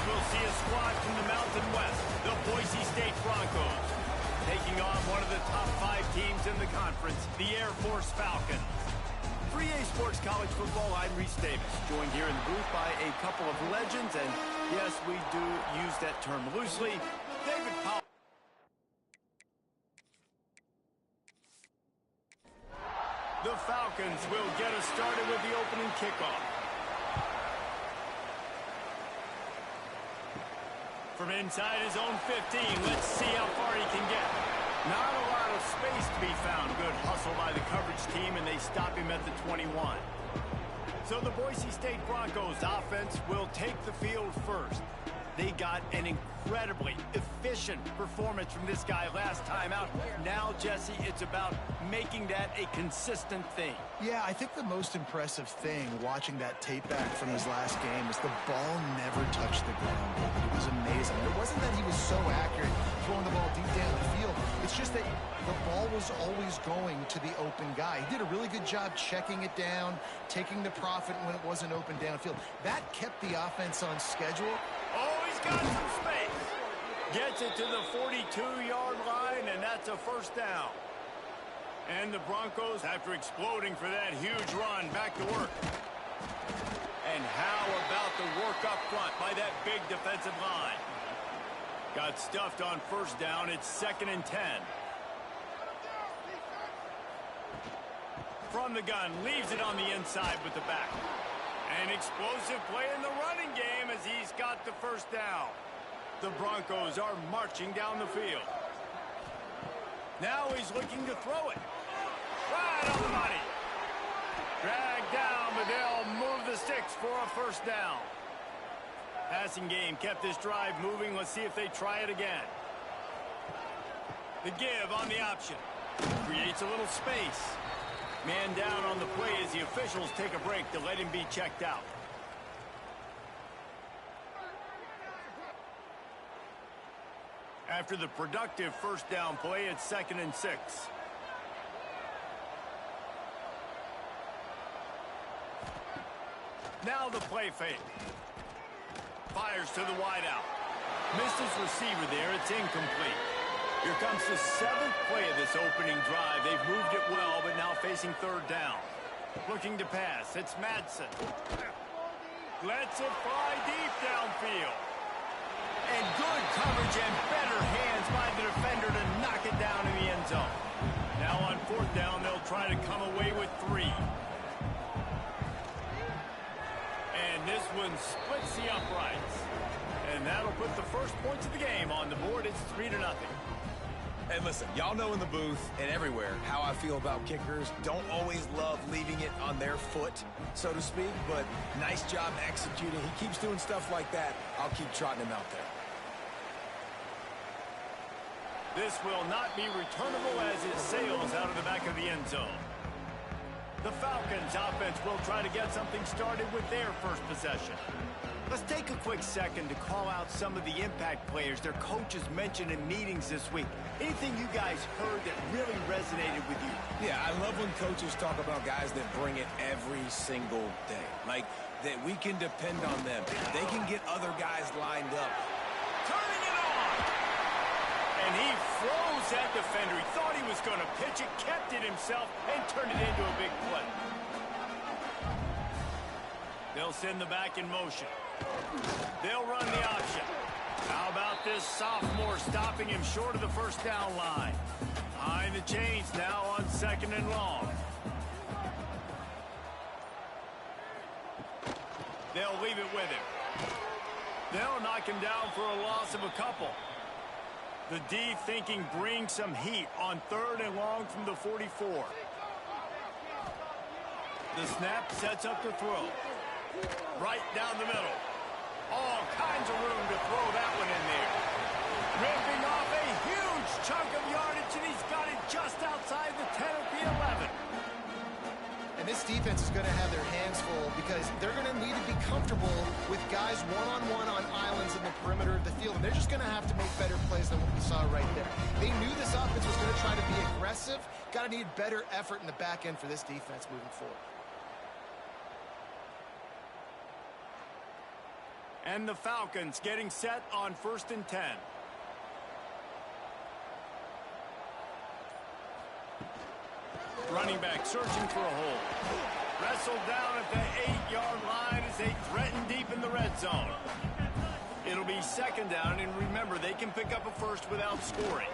we'll see a squad from the Mountain West, the Boise State Broncos, taking on one of the top 5 teams in the conference, the Air Force Falcons. For EA Sports College Football, I'm Reese Davis, joined here in the booth by a couple of legends, and yes, we do use that term loosely. David Powell. The Falcons will get us started with the opening kickoff. From inside his own 15, let's see how far he can get. Not a lot of space to be found. Good hustle by the coverage team, and they stop him at the 21. So the Boise State Broncos offense will take the field first. They got an incredibly efficient performance from this guy last time out. Now, Jesse, it's about making that a consistent thing. Yeah, I think the most impressive thing watching that tape back from his last game is the ball never touched the ground. It was amazing. It wasn't that he was so accurate throwing the ball deep down the field. It's just that the ball was always going to the open guy. He did a really good job checking it down, taking the profit when it wasn't open downfield. That kept the offense on schedule. Oh, he's got some space. Gets it to the 42-yard line, and that's a first down. And the Broncos, after exploding for that huge run, back to work. And how about the work up front by that big defensive line? Got stuffed on first down. It's 2nd and 10. From the gun, leaves it on the inside with the back. An explosive play in the running game as he's got the first down. The Broncos are marching down the field. Now he's looking to throw it. Right on the money. Dragged down, but they'll move the sticks for a first down. Passing game kept this drive moving. Let's see if they try it again. The give on the option. Creates a little space. Man down on the play as the officials take a break to let him be checked out. After the productive first down play, it's 2nd and 6. Now the play fake. Fires to the wideout. Missed his receiver there. It's incomplete. Here comes the 7th play of this opening drive. They've moved it well, but now facing 3rd down. Looking to pass. It's Madsen. Lets it fly deep downfield. And good coverage and better hands by the defender to knock it down in the end zone. Now on 4th down, they'll try to come away with 3. And this one splits the uprights. And that'll put the first points of the game on the board. It's 3-0. And listen, y'all know in the booth and everywhere how I feel about kickers. Don't always love leaving it on their foot, so to speak, but nice job executing. He keeps doing stuff like that. I'll keep trotting him out there. This will not be returnable as it sails out of the back of the end zone. The Falcons offense will try to get something started with their first possession. Let's take a quick second to call out some of the impact players their coaches mentioned in meetings this week. Anything you guys heard that really resonated with you? Yeah, I love when coaches talk about guys that bring it every single day. Like, that we can depend on them. They can get other guys lined up. Turning it on! And he froze that defender. He thought he was going to pitch it, kept it himself, and turned it into a big play. They'll send the back in motion. They'll run the option. How about this sophomore stopping him short of the first down line? Behind the chains now on 2nd and long. They'll leave it with him. They'll knock him down for a loss of a couple. The D thinking bring some heat on 3rd and long from the 44. The snap sets up the throw. Right down the middle. All kinds of room to throw that one in there. Ripping off a huge chunk of yardage, and he's got it just outside the 10 at the 11. And this defense is going to have their hands full because they're going to need to be comfortable with guys one-on-one on islands in the perimeter of the field. And they're just going to have to make better plays than what we saw right there. They knew this offense was going to try to be aggressive. Got to need better effort in the back end for this defense moving forward. And the Falcons getting set on 1st and 10. Running back searching for a hole. Wrestled down at the 8-yard line as they threaten deep in the red zone. It'll be 2nd down, and remember, they can pick up a first without scoring.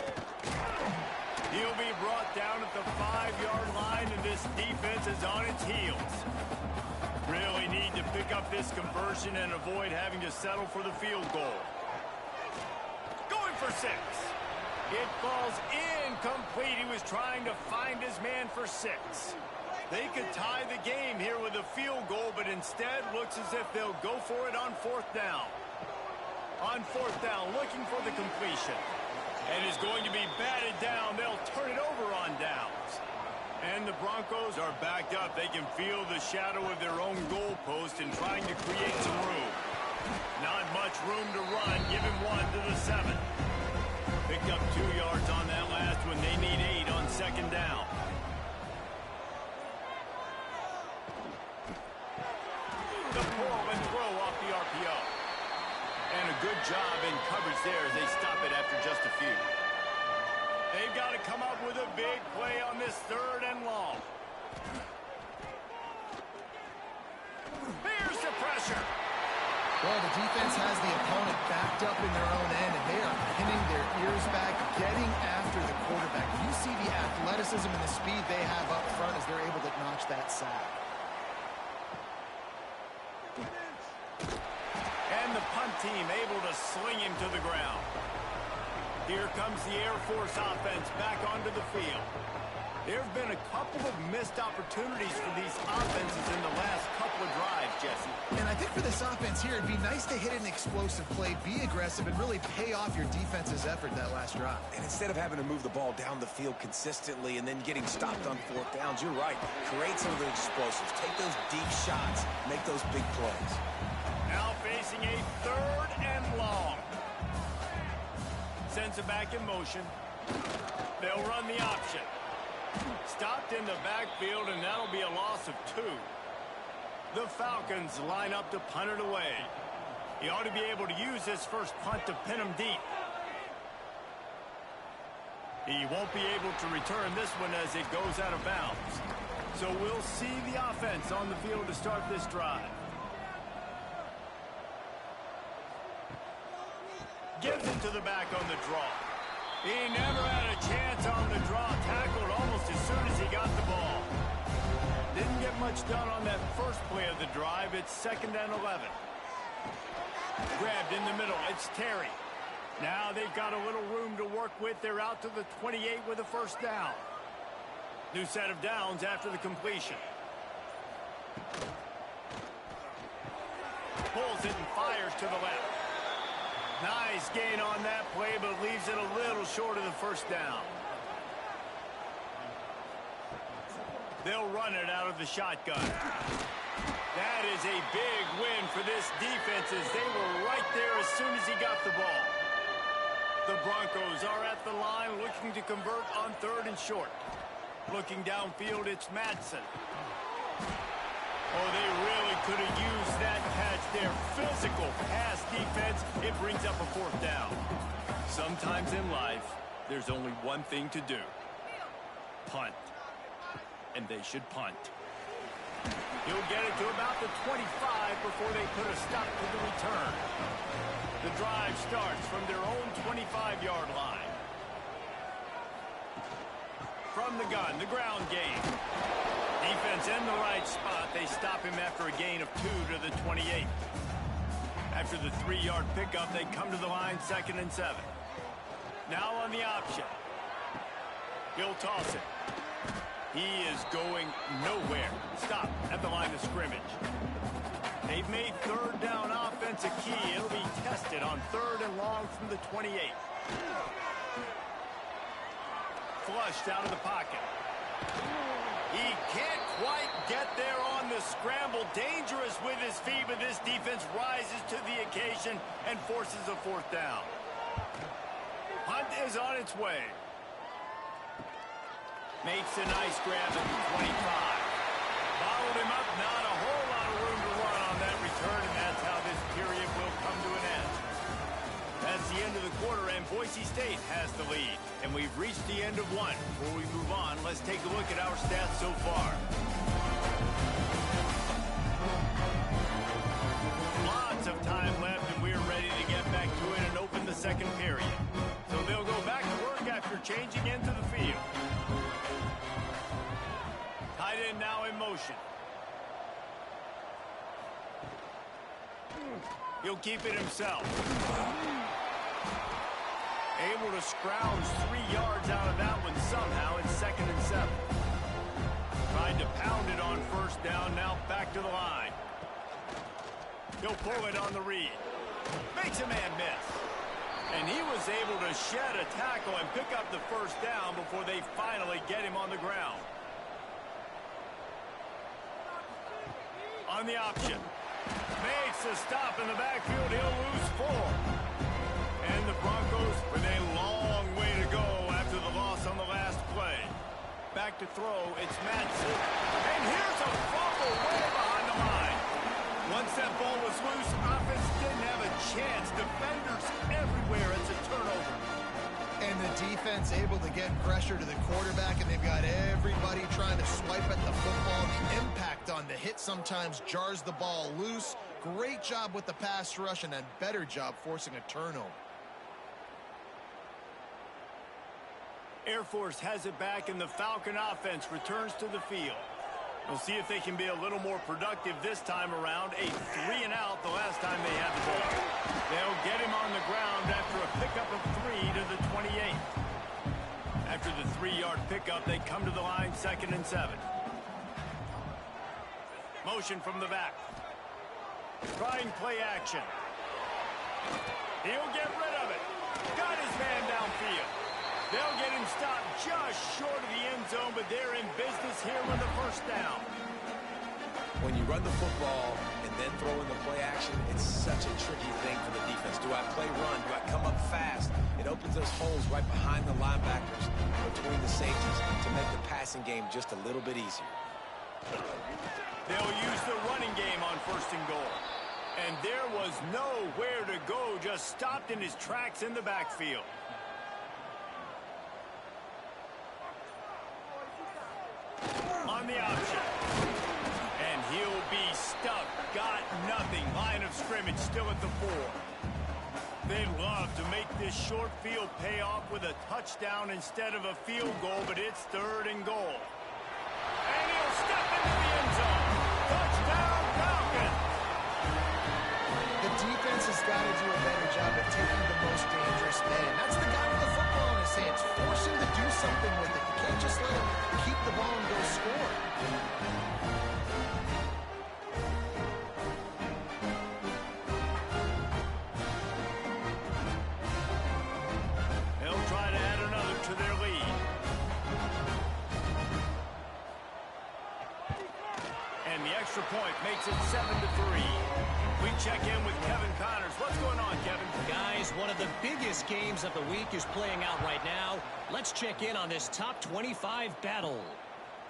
He'll be brought down at the 5-yard line, and this defense is on its heels. Really need to pick up this conversion and avoid having to settle for the field goal. Going for 6. It falls incomplete. He was trying to find his man for 6. They could tie the game here with a field goal, but instead looks as if they'll go for it on 4th down. On 4th down, looking for the completion. And is going to be batted down. They'll turn it over on downs. And the Broncos are backed up. They can feel the shadow of their own goalpost and trying to create some room. Not much room to run. Give him 1 to the 7. Picked up 2 yards on that last one. They need 8 on 2nd down. The pull and throw off the RPO. And a good job in coverage there as they stop it after just a few. They've got to come up with a big play on this 3rd and long. Here's the pressure. Well, the defense has the opponent backed up in their own end, and they are pinning their ears back, getting after the quarterback. You see the athleticism and the speed they have up front as they're able to notch that sack. And the punt team able to sling him to the ground. Here comes the Air Force offense back onto the field. There have been a couple of missed opportunities for these offenses in the last couple of drives, Jesse. And I think for this offense here, it'd be nice to hit an explosive play, be aggressive, and really pay off your defense's effort that last drive. And instead of having to move the ball down the field consistently and then getting stopped on 4th downs, you're right. Create some of the explosives. Take those deep shots. Make those big plays. Now facing a 3rd and long. Sends it back in motion. They'll run the option. Stopped in the backfield, and that'll be a loss of 2. The Falcons line up to punt it away. He ought to be able to use his first punt to pin him deep. He won't be able to return this one as it goes out of bounds. So we'll see the offense on the field to start this drive. Gives it to the back on the draw. He never had a chance on the draw. Tackled almost as soon as he got the ball. Didn't get much done on that first play of the drive. It's 2nd and 11. Grabbed in the middle. It's Terry. Now they've got a little room to work with. They're out to the 28 with a 1st down. New set of downs after the completion. Pulls it and fires to the left. Nice gain on that play, but leaves it a little short of the 1st down. They'll run it out of the shotgun. That is a big win for this defense as they were right there as soon as he got the ball. The Broncos are at the line looking to convert on 3rd and short. Looking downfield, it's Madsen. Oh, they really could have used that catch there. Physical pass defense. It brings up a 4th down. Sometimes in life, there's only one thing to do. Punt. And they should punt. He'll get it to about the 25 before they put a stop to the return. The drive starts from their own 25-yard line. From the gun, the ground game. Defense in the right spot. They stop him after a gain of 2 to the 28. After the 3-yard pickup, they come to the line 2nd and 7. Now on the option. He'll toss it. He is going nowhere. Stop at the line of scrimmage. They've made 3rd down offense a key. It'll be tested on 3rd and long from the 28. Flushed out of the pocket. He can't quite get there on the scramble. Dangerous with his feet, but this defense rises to the occasion and forces a 4th down. Punt is on its way. Makes a nice grab at the 25. Followed him up. Not a whole lot of room to run on that return, and that's how this period will come quarter, and Boise State has the lead. And we've reached the end of one. Before we move on, let's take a look at our stats so far. Lots of time left, and we're ready to get back to it and open the second period. So they'll go back to work after changing into the field. Tight end now in motion. He'll keep it himself. Able to scrounge 3 yards out of that one somehow. It's 2nd and 7. Tried to pound it on first down. Now back to the line. He'll pull it on the read. Makes a man miss. And he was able to shed a tackle and pick up the first down before they finally get him on the ground. On the option. Makes a stop in the backfield. He'll lose 4. And the Broncos with a long way to go after the loss on the last play. Back to throw. It's Madsen. And here's a fumble way behind the line. Once that ball was loose, offense didn't have a chance. Defenders everywhere. It's a turnover. And the defense able to get pressure to the quarterback, and they've got everybody trying to swipe at the football. The impact on the hit sometimes jars the ball loose. Great job with the pass rush, and a better job forcing a turnover. Air Force has it back, and the Falcon offense returns to the field. We'll see if they can be a little more productive this time around. A 3-and-out the last time they had the ball. They'll get him on the ground after a pickup of 3 to the 28. After the 3-yard pickup, they come to the line 2nd and 7. Motion from the back. Trying play action. He'll get rid of it. Got his man downfield. They'll get him stopped just short of the end zone, but they're in business here with a first down. When you run the football and then throw in the play action, it's such a tricky thing for the defense. Do I play run? Do I come up fast? It opens those holes right behind the linebackers, between the safeties, to make the passing game just a little bit easier. They'll use the running game on 1st and goal. And there was nowhere to go, just stopped in his tracks in the backfield. On the option. And he'll be stuck. Got nothing. Line of scrimmage still at the 4. They'd love to make this short field pay off with a touchdown instead of a field goal, but it's 3rd and goal. And he'll step into the end zone. Touchdown, Falcon! The defense has got to do a better job of taking the most dangerous man. That's the guy with the football in his hands. Force him to do something with it. You can't just let him keep the ball and go score. They'll try to add another to their lead. And the extra point makes it 7-3. We check in with Kevin Connors. What's going on, Kevin? Guys, one of the biggest games of the week is playing out right now. Let's check in on this top 25 battle.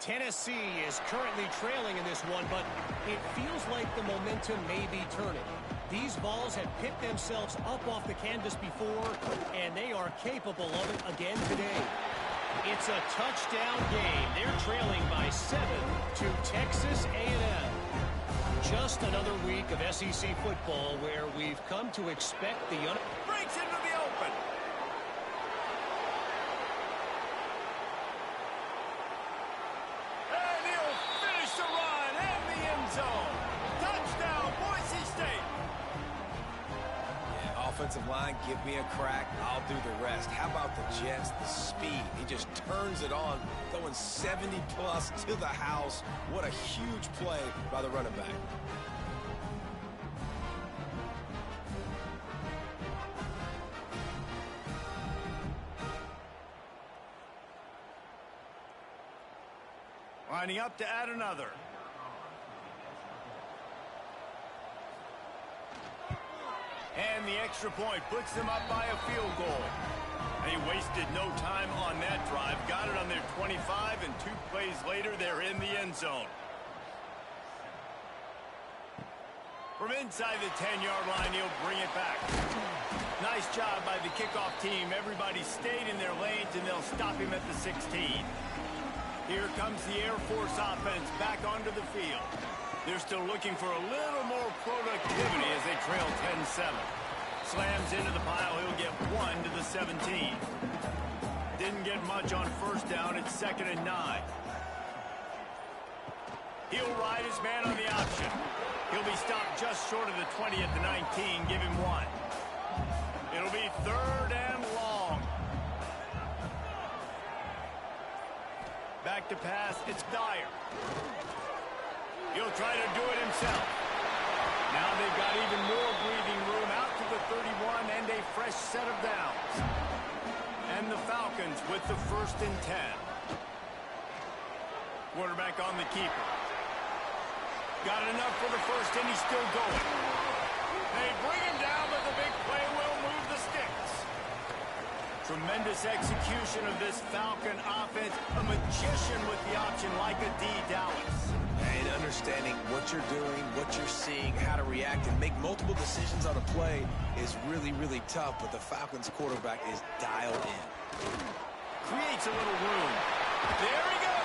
Tennessee is currently trailing in this one, but it feels like the momentum may be turning. These balls have picked themselves up off the canvas before, and they are capable of it again today. It's a touchdown game. They're trailing by 7 to Texas A&M. Just another week of SEC football where we've come to expect the breaks into the open. And he'll finish the run and the end zone. Touchdown, Boise State. Yeah, offensive line, give me a crack. I'll do the rest. How about the Jets? The speed. He just turns it on, going 70-plus to the house. What a huge play by the running back. Lining up to add another. And the extra point puts them up by a field goal. They wasted no time on that drive. Got it on their 25, and 2 plays later, they're in the end zone. From inside the 10-yard line, he'll bring it back. Nice job by the kickoff team. Everybody stayed in their lanes, and they'll stop him at the 16. Here comes the Air Force offense back onto the field. They're still looking for a little more productivity as they trail 10-7. Slams into the pile. He'll get 1 to the 17. Didn't get much on first down. It's 2nd and 9. He'll ride his man on the option. He'll be stopped just short of the 20 at the 19. Give him 1. It'll be 3rd and long. Back to pass. It's Dyer. He'll try to do it himself. Now they've got even more breathing room out to the 31 and a fresh set of downs. And the Falcons with the 1st and 10. Quarterback on the keeper. Got enough for the first, and he's still going. They bring him down, but the big play will move the sticks. Tremendous execution of this Falcon offense. A magician with the option like a D. Dallas. And understanding what you're doing, what you're seeing, how to react, and make multiple decisions on a play is really, really tough, but the Falcons quarterback is dialed in. Creates a little room. There he goes.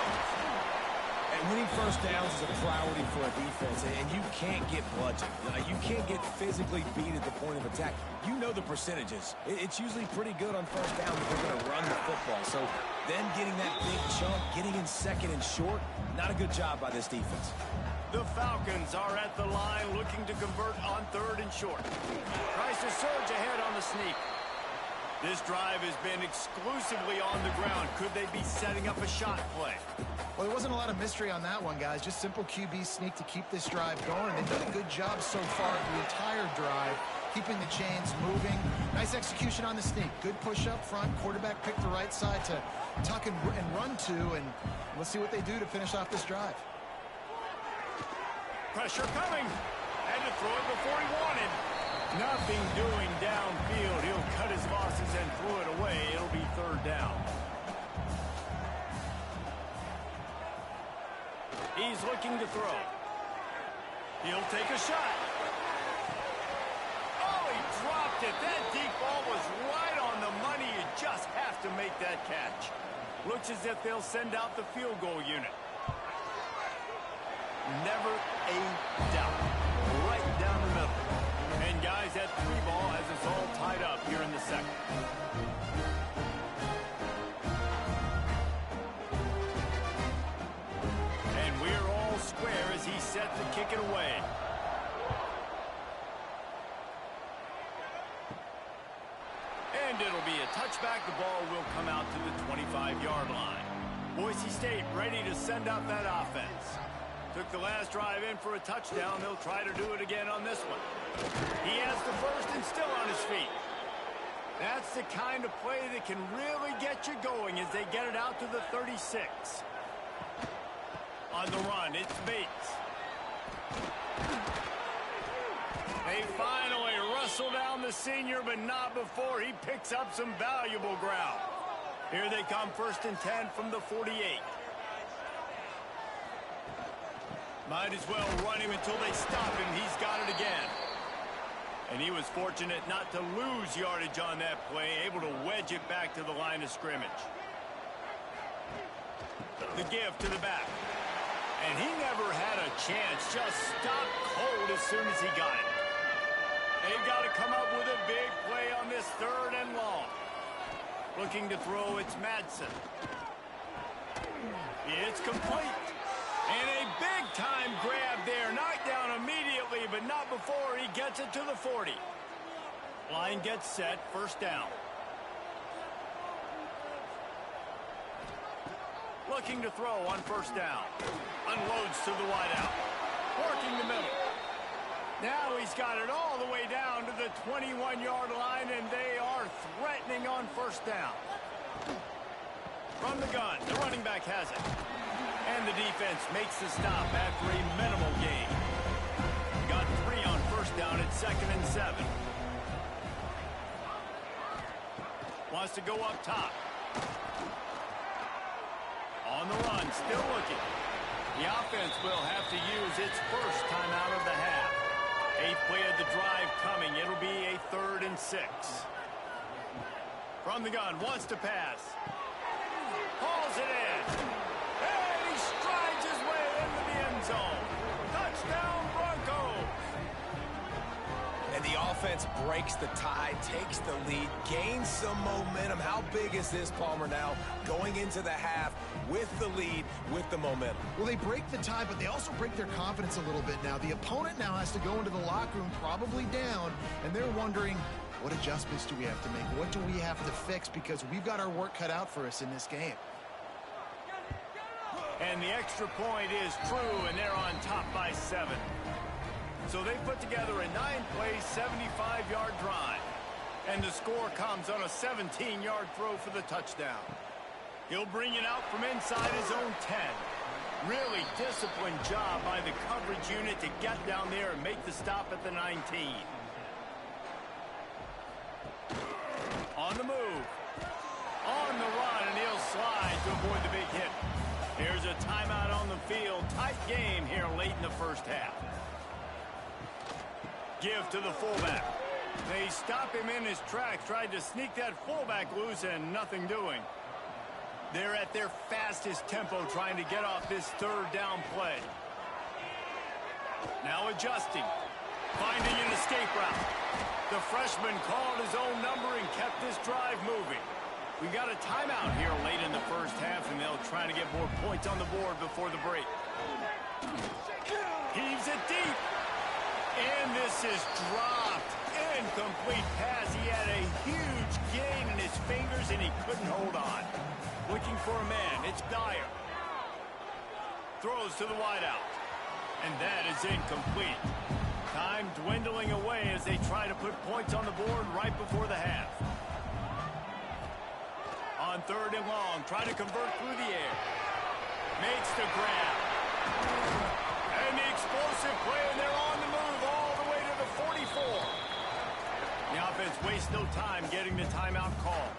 And winning first downs is a priority for a defense, and you can't get bludgeoned. You can't get physically beat at the point of attack. You know the percentages. It's usually pretty good on first down if they're going to run the football. So then getting that big chunk, getting in 2nd and short, not a good job by this defense. The Falcons are at the line looking to convert on 3rd and short. Tries to surge ahead on the sneak. This drive has been exclusively on the ground. Could they be setting up a shot play? Well, there wasn't a lot of mystery on that one, guys. Just simple QB sneak to keep this drive going. They've done a good job so far the entire drive, keeping the chains moving. Nice execution on the sneak. Good push up front. Quarterback picked the right side to tuck and run to, and let's see what they do to finish off this drive. Pressure coming. Had to throw it before he wanted. Nothing doing downfield. He'll cut his losses and throw it away. It'll be 3rd down. He's looking to throw. He'll take a shot. Oh, he dropped it. That deep ball was right on the money. You just have to make that catch. Looks as if they'll send out the field goal unit. Never a doubt. Right down the middle. And guys, that 3-ball has us all tied up here in the 2nd. And we're all square as he's set to kick it away. And it'll be a touchback. The ball will come out to the 25-yard line. Boise State ready to send out that offense. Took the last drive in for a touchdown. They'll try to do it again on this one. He has the first and still on his feet. That's the kind of play that can really get you going as they get it out to the 36. On the run, it's Bates. They finally wrestle down the senior, but not before he picks up some valuable ground. Here they come, 1st and 10 from the 48. Might as well run him until they stop him. He's got it again. And he was fortunate not to lose yardage on that play, able to wedge it back to the line of scrimmage. The give to the back. And he never had a chance. Just stopped cold as soon as he got it. They've got to come up with a big play on this 3rd and long. Looking to throw, it's Madsen. It's complete. And a big-time grab there. Knocked down immediately, but not before he gets it to the 40. Line gets set, 1st down. Looking to throw on 1st down. Unloads to the wideout. Working the middle. Now he's got it all the way down to the 21-yard line, and they are threatening on 1st down. From the gun, the running back has it. And the defense makes the stop after a minimal gain. Got 3 on 1st down at 2nd and 7. Wants to go up top. On the run, still looking. The offense will have to use its first timeout of the half. Eighth play of the drive coming. It'll be a 3rd and 6. From the gun, wants to pass. Hauls it in. And he strides his way into the end zone. Touchdown, Broncos. And the offense breaks the tie, takes the lead, gains some momentum. How big is this, Palmer, now going into the half with the lead, with the momentum? Well, they break the tie, but they also break their confidence a little bit now. The opponent now has to go into the locker room probably down, and they're wondering, what adjustments do we have to make? What do we have to fix? Because we've got our work cut out for us in this game. And the extra point is true, and they're on top by 7. So they put together a 9-play, 75-yard drive. And the score comes on a 17-yard throw for the touchdown. He'll bring it out from inside his own 10. Really disciplined job by the coverage unit to get down there and make the stop at the 19. On the move. On the run, and he'll slide to avoid the big hit. Here's a timeout on the field. Tight game here late in the first half. Give to the fullback. They stop him in his tracks, tried to sneak that fullback loose, and nothing doing. They're at their fastest tempo trying to get off this 3rd down play. Now adjusting. Finding an escape route. The freshman called his own number and kept this drive moving. We got a timeout here late in the first half, and they'll try to get more points on the board before the break. Heaves it deep. And this is dropped. Incomplete pass. He had a huge gain in his fingers, and he couldn't hold on. Looking for a man. It's Dyer. Throws to the wideout. And that is incomplete. Time dwindling away as they try to put points on the board right before the half. On 3rd and long, try to convert through the air. Makes the grab. And the explosive play, and they're on the move all the way to the 44. The offense wastes no time getting the timeout call.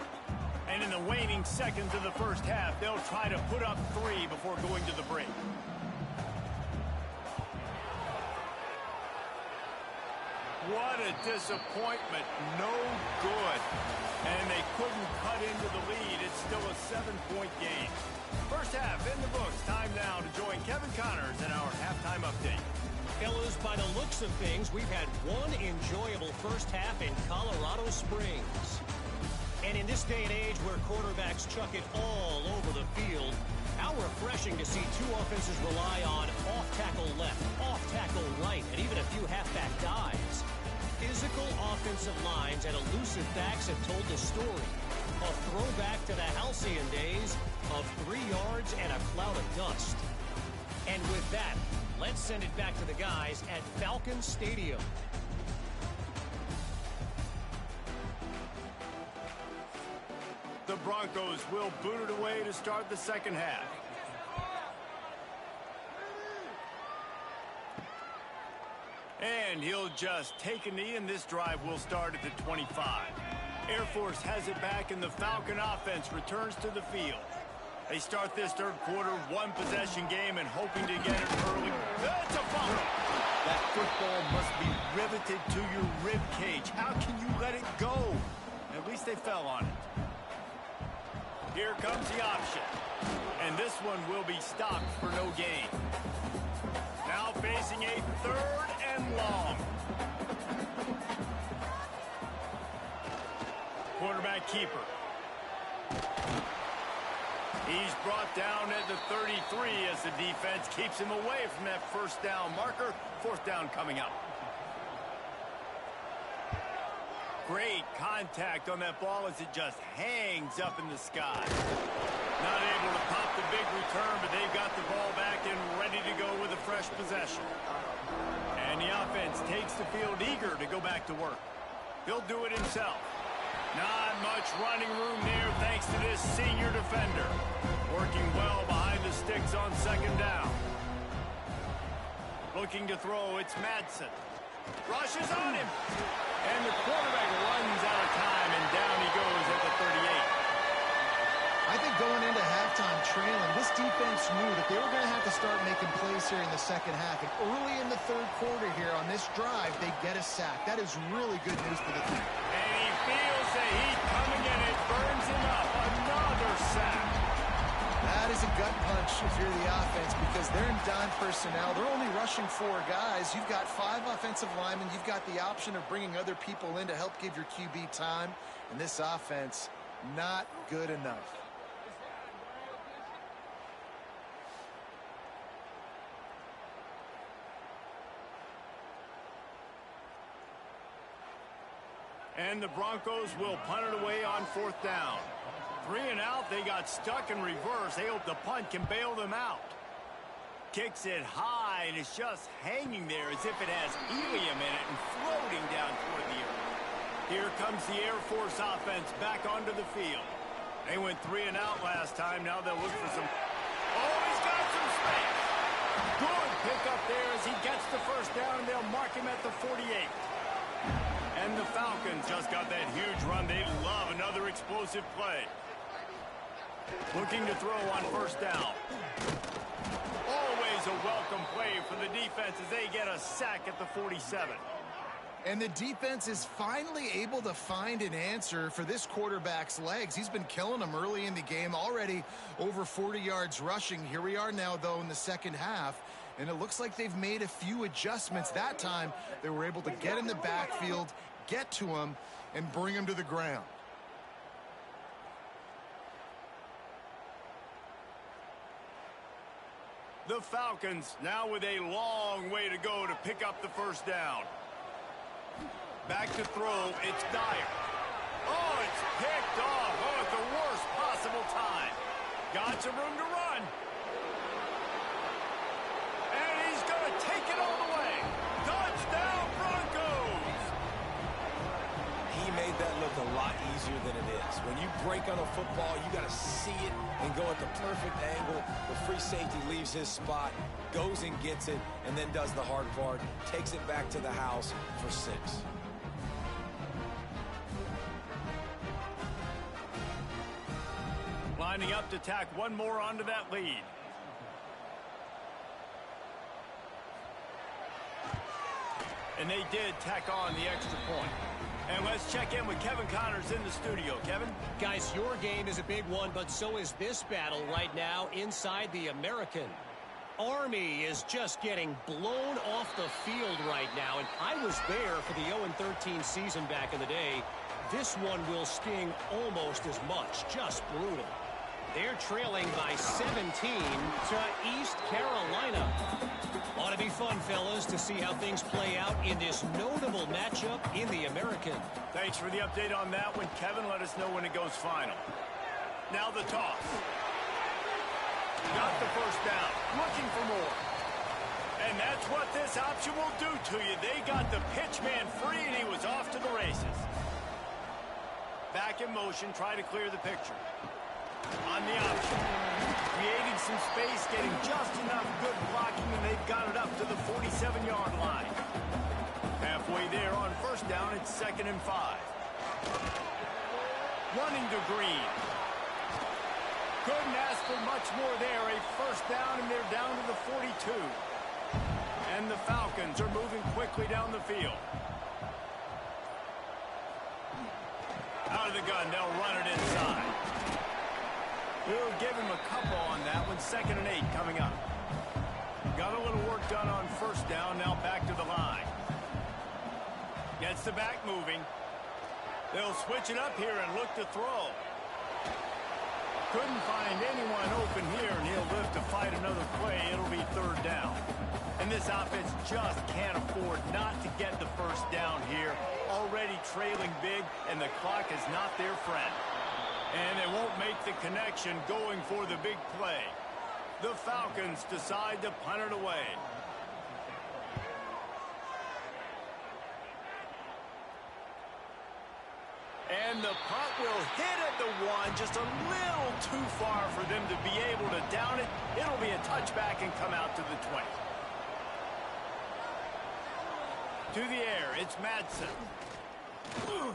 And in the waning seconds of the first half, they'll try to put up 3 before going to the break. What a disappointment. No good. And they couldn't cut into the lead. It's still a 7-point game. First half in the books. Time now to join Kevin Connors in our halftime update. Fellas, by the looks of things, we've had one enjoyable first half in Colorado Springs. And in this day and age where quarterbacks chuck it all over the field, how refreshing to see 2 offenses rely on off-tackle left, off-tackle right, and even a few halfback dives. Physical offensive lines and elusive backs have told the story. A throwback to the halcyon days of 3 yards and a cloud of dust. And with that, let's send it back to the guys at Falcon Stadium. The Broncos will boot it away to start the second half. And he'll just take a knee, and this drive will start at the 25. Air Force has it back, and the Falcon offense returns to the field. They start this 3rd quarter, 1-possession game, and hoping to get it early. That's a fumble. That football must be riveted to your rib cage. How can you let it go? At least they fell on it. Here comes the option. And this one will be stopped for no gain. Now facing a 3rd and long. Quarterback keeper. He's brought down at the 33 as the defense keeps him away from that 1st down marker. 4th down coming up. Great contact on that ball as it just hangs up in the sky. Not able to pop the big return, but they've got the ball back and ready to go with a fresh possession. And the offense takes the field eager to go back to work. He'll do it himself. Not much running room there thanks to this senior defender. Working well behind the sticks on 2nd down. Looking to throw, it's Madsen. Rushes on him. And the quarterback runs out of time, and down he goes at the 38. I think going into halftime, trailing, this defense knew that they were going to have to start making plays here in the second half. And early in the third quarter here on this drive, they get a sack. That is really good news for the team. And he feels the heat coming in. It burns him up. Another sack. That is a gut punch if you're the offense because they're in dime personnel. They're only rushing 4 guys. You've got 5 offensive linemen. You've got the option of bringing other people in to help give your QB time. And this offense, not good enough. And the Broncos will punt it away on 4th down. 3 and out, they got stuck in reverse. They hope the punt can bail them out. Kicks it high, and it's just hanging there as if it has helium in it and floating down toward the earth. Here comes the Air Force offense back onto the field. They went 3 and out last time. Now they'll look for some... Oh, he's got some space. Good pickup there as he gets the first down, and they'll mark him at the 48. And the Falcons just got that huge run. They love another explosive play. Looking to throw on 1st down. Always a welcome play for the defense as they get a sack at the 47. And the defense is finally able to find an answer for this quarterback's legs. He's been killing them early in the game, already over 40 yards rushing. Here we are now, though, in the second half. And it looks like they've made a few adjustments. That time, they were able to get in the backfield, get to him, and bring him to the ground. The Falcons now with a long way to go to pick up the 1st down. Back to throw, it's Dyer. Oh, it's picked off. Oh, at the worst possible time. Got some room to run. And he's going to take it all the way. Touchdown, Broncos! He made that look a lot easier than it is. When you break on a football, you got to see it and go at the perfect angle. The free safety leaves his spot, goes and gets it, and then does the hard part, takes it back to the house for 6. Lining up to tack one more onto that lead. And they did tack on the extra point. And let's check in with Kevin Connors in the studio. Kevin? Guys, your game is a big one, but so is this battle right now inside the American. Army is just getting blown off the field right now, and I was there for the 0-13 season back in the day. This one will sting almost as much. Just brutal. They're trailing by 17 to East Carolina. Ought to be fun, fellas, to see how things play out in this notable matchup in the American. Thanks for the update on that one, Kevin. Let us know when it goes final. Now the toss. Got the 1st down. Looking for more. And that's what this option will do to you. They got the pitch man free, and he was off to the races. Back in motion, try to clear the picture. On the option. Creating some space, getting just enough good blocking, and they've got it up to the 47-yard line. Halfway there on 1st down, it's 2nd and 5. Running to Green. Couldn't ask for much more there. A 1st down, and they're down to the 42. And the Falcons are moving quickly down the field. Out of the gun, they'll run it inside. We'll give him a couple on that one. 2nd and 8 coming up. Got a little work done on 1st down. Now back to the line. Gets the back moving. They'll switch it up here and look to throw. Couldn't find anyone open here, and he'll live to fight another play. It'll be 3rd down. And this offense just can't afford not to get the 1st down here. Already trailing big, and the clock is not their friend. And they won't make the connection going for the big play. The Falcons decide to punt it away. And the punt will hit at the 1, just a little too far for them to be able to down it. It'll be a touchback and come out to the 20. To the air, it's Madsen. Oh,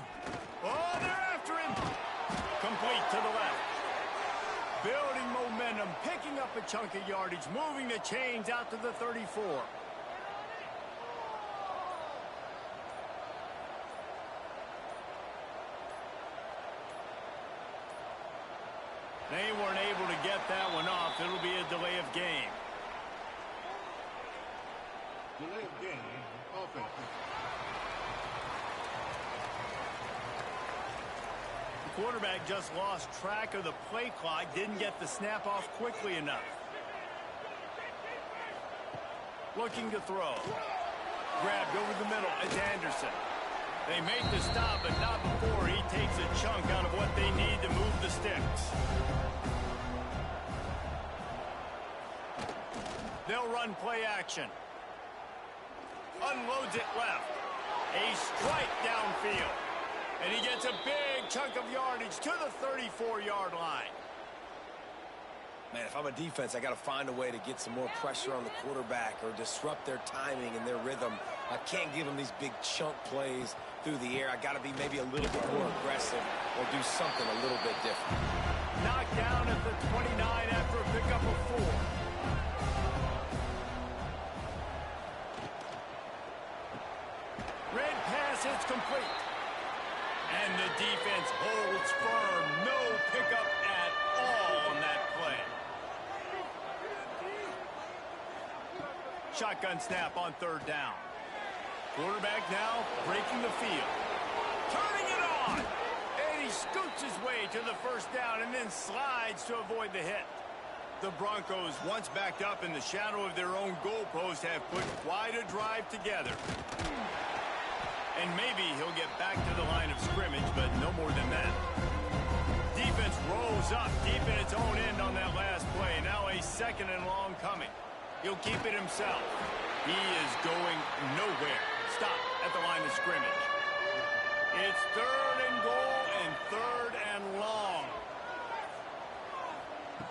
they're after him. Complete to the left. Building momentum, picking up a chunk of yardage, moving the chains out to the 34. They weren't able to get that one off. It'll be a delay of game. Delay of game, offense. The quarterback just lost track of the play clock, didn't get the snap off quickly enough. Looking to throw. Grabbed over the middle. It's Anderson. They make the stop, but not before he takes a chunk out of what they need to move the sticks. They'll run play action. Unloads it left. A strike downfield. And he gets a big chunk of yardage to the 34-yard line. Man, if I'm a defense, I got to find a way to get some more pressure on the quarterback or disrupt their timing and their rhythm. I can't give them these big chunk plays through the air. I got to be maybe a little bit more aggressive or do something a little bit different. Knocked down at the 29 after a pickup of 4. Red pass, it's complete. And the defense holds firm. No pickup at all on that play. Shotgun snap on 3rd down. Quarterback now breaking the field. Turning it on. And he scoots his way to the 1st down and then slides to avoid the hit. The Broncos, once backed up in the shadow of their own goalpost, have put quite a drive together. And maybe he'll get back to the line of scrimmage, but no more than that. Defense rolls up deep in its own end on that last play. Now a 2nd and long coming. He'll keep it himself. He is going nowhere. Stop at the line of scrimmage. It's 3rd and goal and 3rd and long.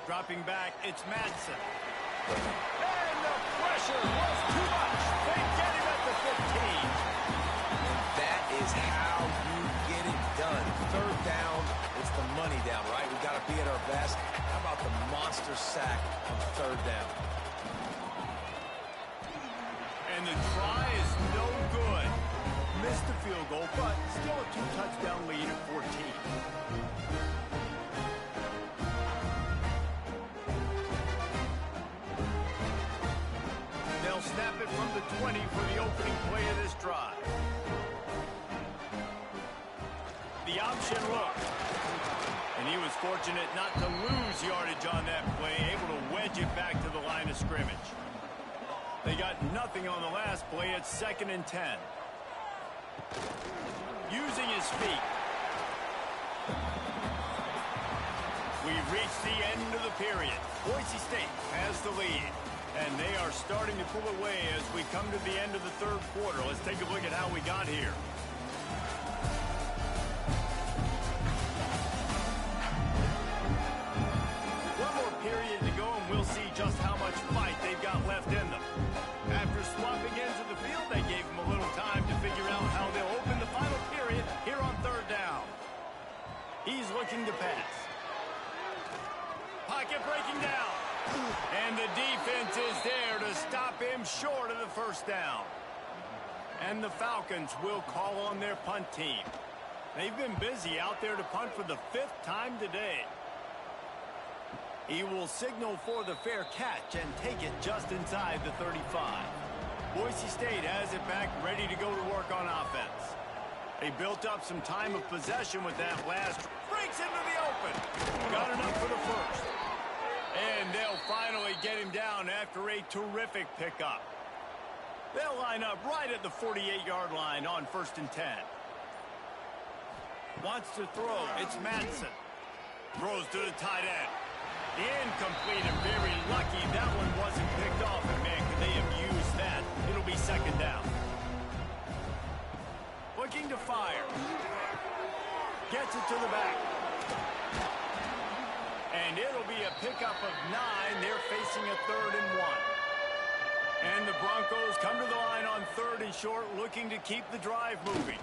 Dropping back, it's Madsen. And the pressure was too much. They get him at the 15. That is how you get it done. 3rd down, it's the money down, right? We've got to be at our best. How about the monster sack on 3rd down? And the try is no good. Missed the field goal, but still a 2-touchdown lead at 14. They'll snap it from the 20 for the opening play of this drive. The option look. And he was fortunate not to lose yardage on that play, able to wedge it back to the line of scrimmage. They got nothing on the last play. It's 2nd and 10. Using his feet. We've reached the end of the period. Boise State has the lead. And they are starting to pull away as we come to the end of the 3rd quarter. Let's take a look at how we got here. One more period to go, and we'll see just how much fight they've got left in them. After swapping ends of the field, they gave them a little time to figure out how they'll open the final period here on 3rd down. He's looking to pass. Pocket breaking down. And the defense is there to stop him short of the 1st down. And the Falcons will call on their punt team. They've been busy out there to punt for the 5th time today. He will signal for the fair catch and take it just inside the 35. Boise State has it back, ready to go to work on offense. They built up some time of possession with that last. Breaks into the open. Got enough for the 1st. And they'll finally get him down after a terrific pickup. They'll line up right at the 48-yard line on 1st and 10. Wants to throw. It's Madsen. Throws to the tight end. Incomplete and very lucky that one wasn't picked off. And man, could they have used that? It'll be 2nd down. Looking to fire. Gets it to the back. And it'll be a pickup of 9. They're facing a 3rd and 1. And the Broncos come to the line on 3rd and short, looking to keep the drive moving.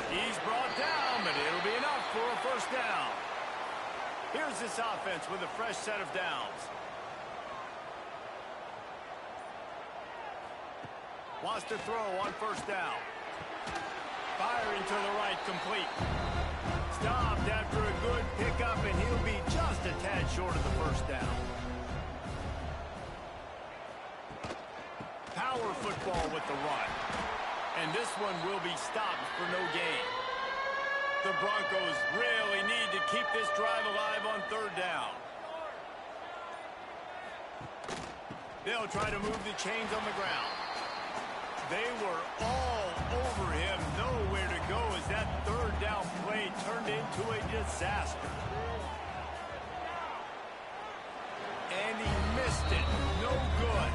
He's brought down, but it'll be enough for a 1st down. Here's this offense with a fresh set of downs. Wants to throw on first down. Firing to the right, complete. Stopped after a good pickup, and he'll be just a tad short of the first down. Power football with the run. And this one will be stopped for no gain. The Broncos really need to keep this drive alive on third down. They'll try to move the chains on the ground. They were all over him, nowhere to go as that third down play turned into a disaster. And he missed it. No good.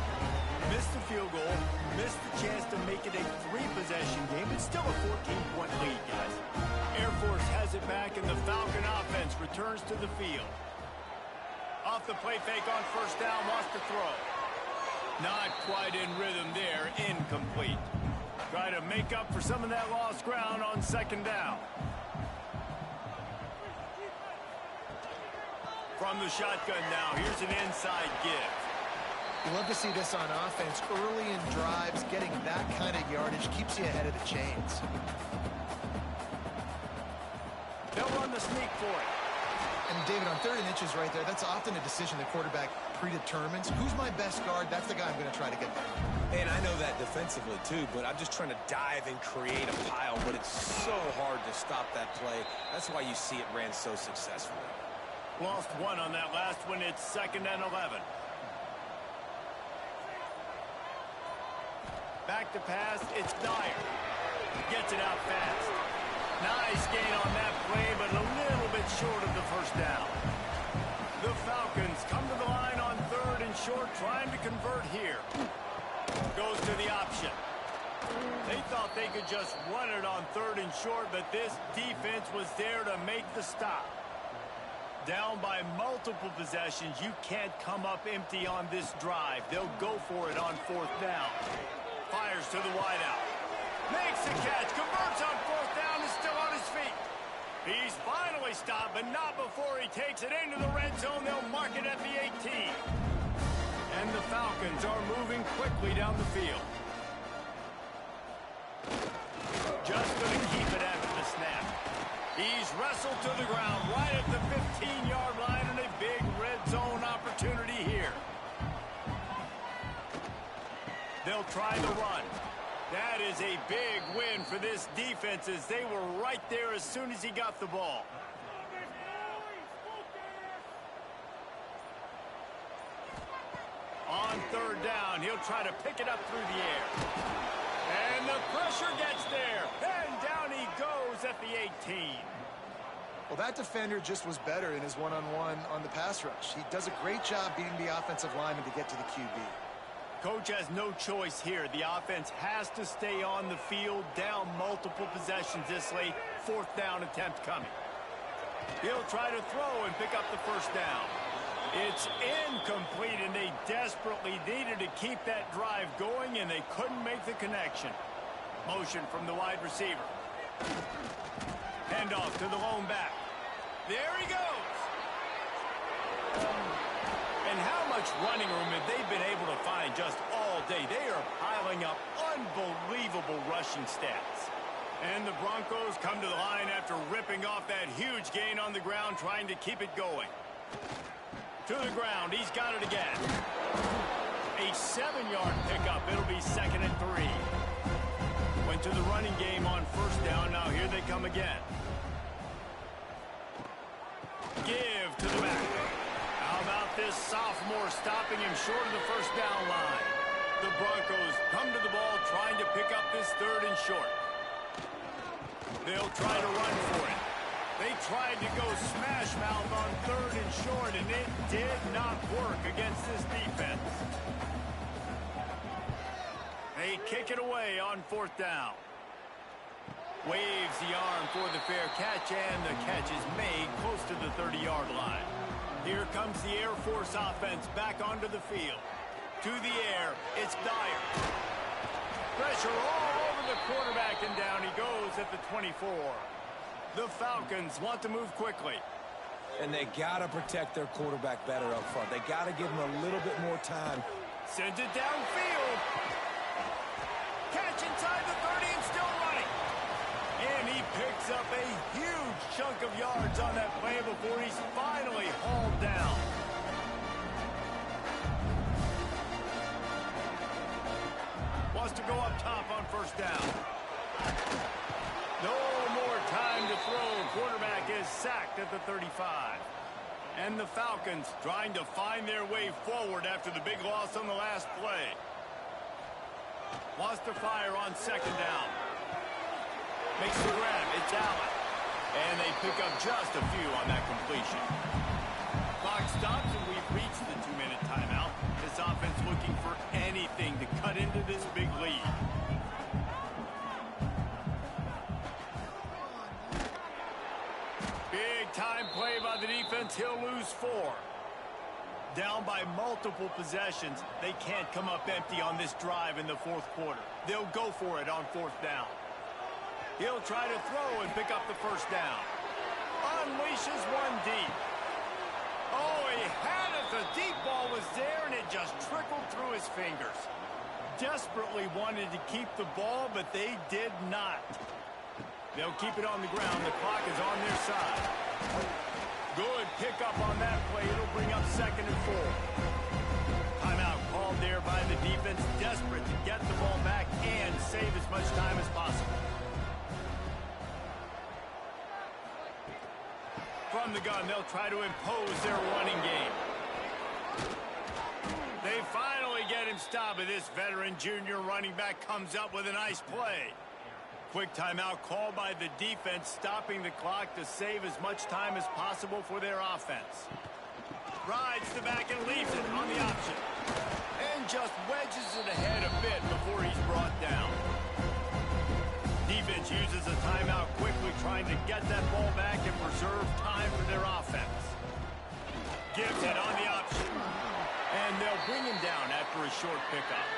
Missed the field goal, missed the chance to make it a 3-possession game. It's still a 14-point lead, guys. Air Force has it back, and the Falcon offense returns to the field. Off the play fake on first down, wants to throw. Not quite in rhythm there, incomplete. Try to make up for some of that lost ground on second down. From the shotgun now, here's an inside give. You love to see this on offense. Early in drives, getting that kind of yardage keeps you ahead of the chains. They'll run the sneak for it. And David, on 3rd and inches right there, that's often a decision the quarterback predetermines. Who's my best guard? That's the guy I'm going to try to get there. And I know that defensively, too, but I'm just trying to dive and create a pile, but it's so hard to stop that play. That's why you see it ran so successfully. Lost one on that last one. It's 2nd and 11. Back to pass. It's Dyer. Gets it out fast. Nice gain on that play, but a little bit short of the first down. The Falcons come to the line on 3rd and short, trying to convert here. Goes to the option. They thought they could just run it on 3rd and short, but this defense was there to make the stop. Down by multiple possessions, you can't come up empty on this drive. They'll go for it on 4th down. Fires to the wideout. Makes the catch, converts on 4th down, is still on his feet. He's finally stopped, but not before he takes it into the red zone. They'll mark it at the 18. And the Falcons are moving quickly down the field. Just going to keep it after the snap. He's wrestled to the ground right at the 15-yard line, and a big red zone opportunity here. They'll try the run. That is a big win for this defense as they were right there as soon as he got the ball. On 3rd down, he'll try to pick it up through the air. And the pressure gets there. And down he goes at the 18. Well, that defender just was better in his one-on-one on the pass rush. He does a great job being the offensive lineman to get to the QB. Coach has no choice here. The offense has to stay on the field, down multiple possessions this late. 4th down attempt coming. He'll try to throw and pick up the first down. It's incomplete, and they desperately needed to keep that drive going, and they couldn't make the connection. Motion from the wide receiver. Handoff to the lone back. There he goes. And how much running room have they been able to find just all day? They are piling up unbelievable rushing stats. And the Broncos come to the line after ripping off that huge gain on the ground, trying to keep it going. To the ground, he's got it again. A 7-yard pickup. It'll be 2nd and 3. Went to the running game on first down. Now here they come again. Give to the back. How about this sophomore stopping him short of the first down line? The Broncos come to the ball trying to pick up this 3rd and short. They'll try to run for it. They tried to go smash mouth on 3rd and short, and it did not work against this defense. They kick it away on 4th down. Waves the arm for the fair catch, and the catch is made close to the 30-yard line. Here comes the Air Force offense back onto the field. To the air, it's Dyer. Pressure all over the quarterback, and down he goes at the 24. The Falcons want to move quickly. And they got to protect their quarterback better up front. They got to give him a little bit more time. Sends it downfield. Catch inside the 30 and still running. And he picks up a huge chunk of yards on that play before he's finally hauled down. Wants to go up top on first down. No more time to throw. Quarterback is sacked at the 35. And the Falcons trying to find their way forward after the big loss on the last play. Wants to fire on second down. Makes the grab. It's Allen. And they pick up just a few on that completion. Clock stops and we've reached the 2-minute timeout. This offense looking for anything to cut into this big lead. Time play by the defense. He'll lose 4. Down by multiple possessions. They can't come up empty on this drive in the fourth quarter. They'll go for it on fourth down. He'll try to throw and pick up the first down. Unleashes one deep. Oh, he had it. The deep ball was there, and it just trickled through his fingers. Desperately wanted to keep the ball, but they did not. They'll keep it on the ground. The clock is on their side. Good pickup on that play. It'll bring up second and 4. Timeout called there by the defense, desperate to get the ball back and save as much time as possible. From the gun, they'll try to impose their running game. They finally get him stopped, but this veteran junior running back comes up with a nice play. Quick timeout called by the defense, stopping the clock to save as much time as possible for their offense. Rides the back and leaves it on the option. And just wedges it ahead a bit before he's brought down. Defense uses a timeout quickly, trying to get that ball back and preserve time for their offense. Gives it on the option. And they'll bring him down after a short pickup.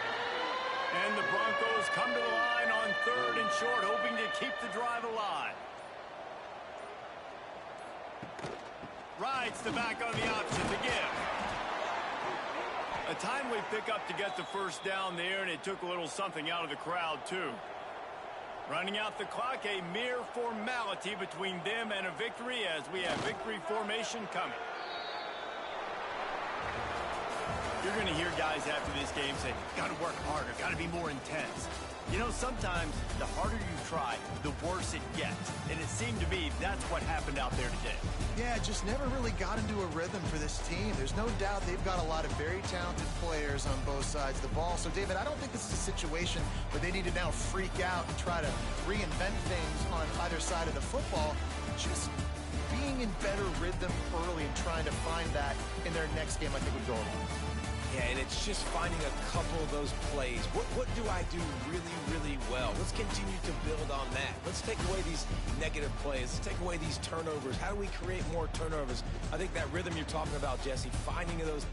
And the Broncos come to the line on third and short, hoping to keep the drive alive. Rides the back on the option to give. A timely pickup to get the first down there, and it took a little something out of the crowd, too. Running out the clock, a mere formality between them and a victory as we have victory formation coming. You're going to hear guys after this game say, got to work harder, got to be more intense. You know, sometimes the harder you try, the worse it gets. And it seemed to be that's what happened out there today. Yeah, just never really got into a rhythm for this team. There's no doubt they've got a lot of very talented players on both sides of the ball. So, David, I don't think this is a situation where they need to now freak out and try to reinvent things on either side of the football. Just being in better rhythm early and trying to find that in their next game, I think would go a long way. Yeah, and it's just finding a couple of those plays. What do I do really, really well? Let's continue to build on that. Let's take away these negative plays. Let's take away these turnovers. How do we create more turnovers? I think that rhythm you're talking about, Jesse, finding those